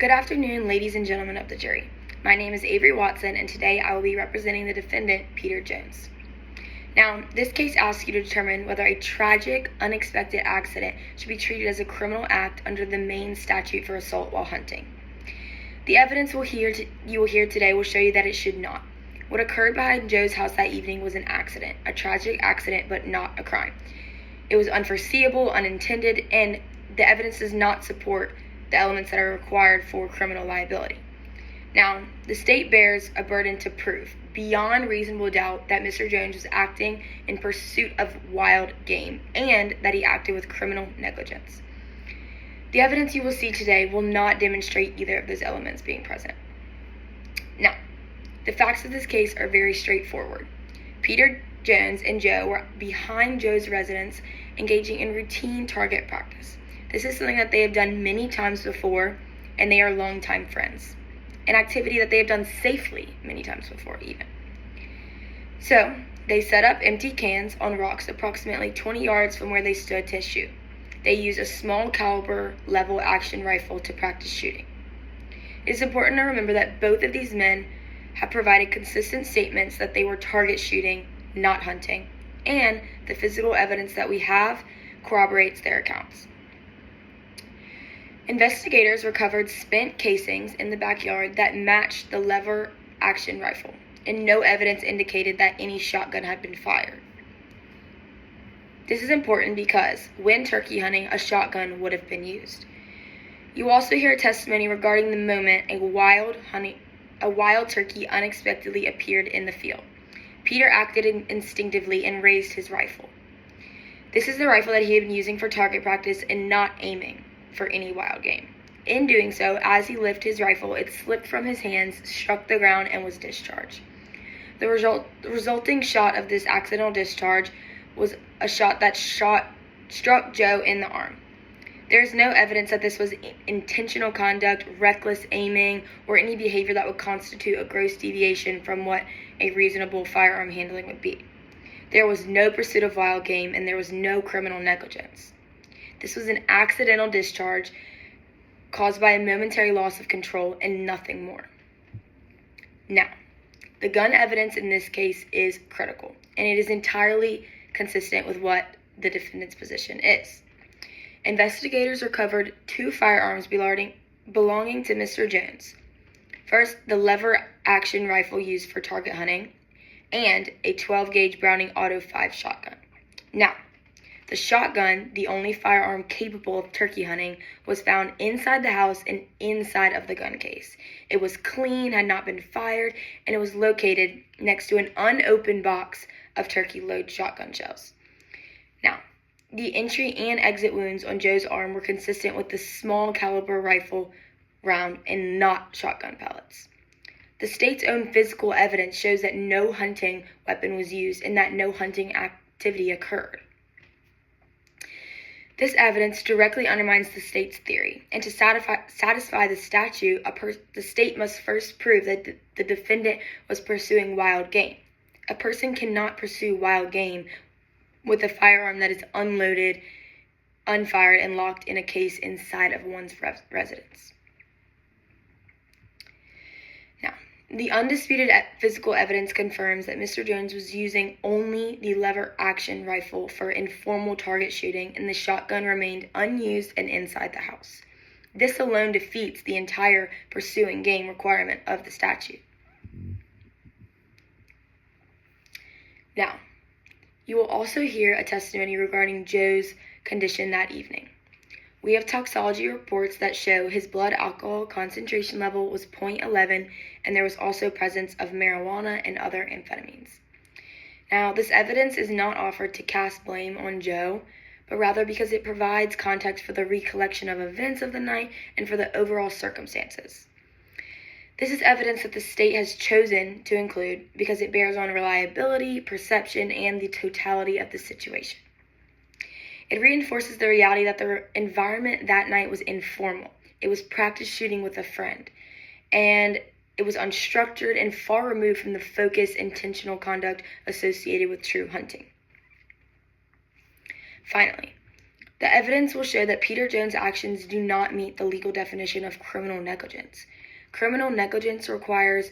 Good afternoon, ladies and gentlemen of the jury. My name is Avery Watson, and today I will be representing the defendant, Peter Jones. Now, this case asks you to determine whether a tragic, unexpected accident should be treated as a criminal act under the Maine statute for assault while hunting. The evidence you will hear today will show you that it should not. What occurred behind Joe's house that evening was an accident, a tragic accident, but not a crime. It was unforeseeable, unintended, and the evidence does not support the elements that are required for criminal liability. Now, the state bears a burden to prove, beyond reasonable doubt, that Mr. Jones was acting in pursuit of wild game and that he acted with criminal negligence. The evidence you will see today will not demonstrate either of those elements being present. Now, the facts of this case are very straightforward. Peter Jones and Joe were behind Joe's residence engaging in routine target practice. This is something that they have done many times before, and they are longtime friends. An activity that they have done safely many times before, even. So, they set up empty cans on rocks approximately 20 yards from where they stood to shoot. They used a small caliber level action rifle to practice shooting. It is important to remember that both of these men have provided consistent statements that they were target shooting, not hunting, and the physical evidence that we have corroborates their accounts. Investigators recovered spent casings in the backyard that matched the lever action rifle, and no evidence indicated that any shotgun had been fired. This is important because when turkey hunting, a shotgun would have been used. You also hear testimony regarding the moment a wild turkey unexpectedly appeared in the field. Peter acted instinctively and raised his rifle. This is the rifle that he had been using for target practice and not aiming for any wild game. In doing so, as he lifted his rifle, it slipped from his hands, struck the ground, and was discharged. The resulting shot of this accidental discharge was a shot that struck Joe in the arm. There is no evidence that this was intentional conduct, reckless aiming, or any behavior that would constitute a gross deviation from what a reasonable firearm handling would be. There was no pursuit of wild game, and there was no criminal negligence. This was an accidental discharge caused by a momentary loss of control and nothing more. Now, the gun evidence in this case is critical, and it is entirely consistent with what the defendant's position is. Investigators recovered 2 firearms belonging to Mr. Jones. First, the lever action rifle used for target hunting, and a 12-gauge Browning Auto 5 shotgun. Now, the shotgun, the only firearm capable of turkey hunting, was found inside the house and inside of the gun case. It was clean, had not been fired, and it was located next to an unopened box of turkey load shotgun shells. Now, the entry and exit wounds on Joe's arm were consistent with the small caliber rifle round and not shotgun pellets. The state's own physical evidence shows that no hunting weapon was used and that no hunting activity occurred. This evidence directly undermines the state's theory, and to satisfy the statute, the state must first prove that the defendant was pursuing wild game. A person cannot pursue wild game with a firearm that is unloaded, unfired, and locked in a case inside of one's residence. Now, the undisputed physical evidence confirms that Mr. Jones was using only the lever action rifle for informal target shooting, and the shotgun remained unused and inside the house. This alone defeats the entire pursuing game requirement of the statute. Now, you will also hear a testimony regarding Joe's condition that evening. We have toxicology reports that show his blood alcohol concentration level was 0.11, and there was also presence of marijuana and other amphetamines. Now, this evidence is not offered to cast blame on Joe, but rather because it provides context for the recollection of events of the night and for the overall circumstances. This is evidence that the state has chosen to include because it bears on reliability, perception, and the totality of the situation. It reinforces the reality that the environment that night was informal. It was practice shooting with a friend, and it was unstructured and far removed from the focused, intentional conduct associated with true hunting. Finally, The evidence will show that Peter Jones' actions do not meet the legal definition of criminal negligence. Criminal negligence requires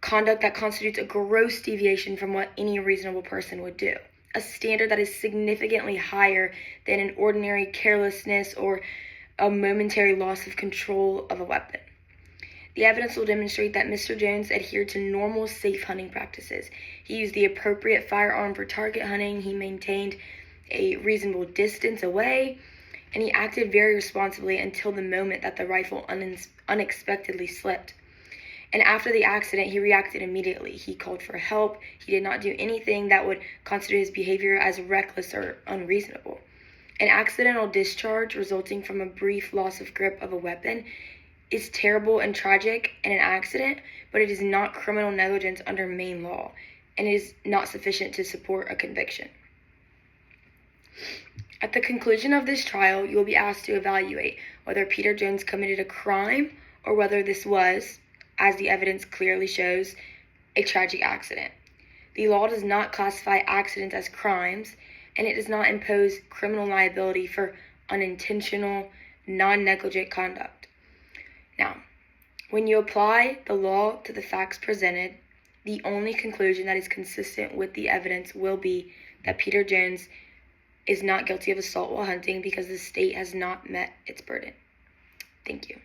conduct that constitutes a gross deviation from what any reasonable person would do, a standard that is significantly higher than an ordinary carelessness or a momentary loss of control of a weapon. The evidence will demonstrate that Mr. Jones adhered to normal safe hunting practices. He used the appropriate firearm for target hunting, he maintained a reasonable distance away, and he acted very responsibly until the moment that the rifle unexpectedly slipped. And after the accident, he reacted immediately. He called for help. He did not do anything that would constitute his behavior as reckless or unreasonable. An accidental discharge resulting from a brief loss of grip of a weapon is terrible and tragic in an accident, but it is not criminal negligence under Maine law, and it is not sufficient to support a conviction. At the conclusion of this trial, you will be asked to evaluate whether Peter Jones committed a crime or whether this was, as the evidence clearly shows, a tragic accident. The law does not classify accidents as crimes, and it does not impose criminal liability for unintentional, non-negligent conduct. Now, when you apply the law to the facts presented, the only conclusion that is consistent with the evidence will be that Peter Jones is not guilty of assault while hunting because the state has not met its burden. Thank you.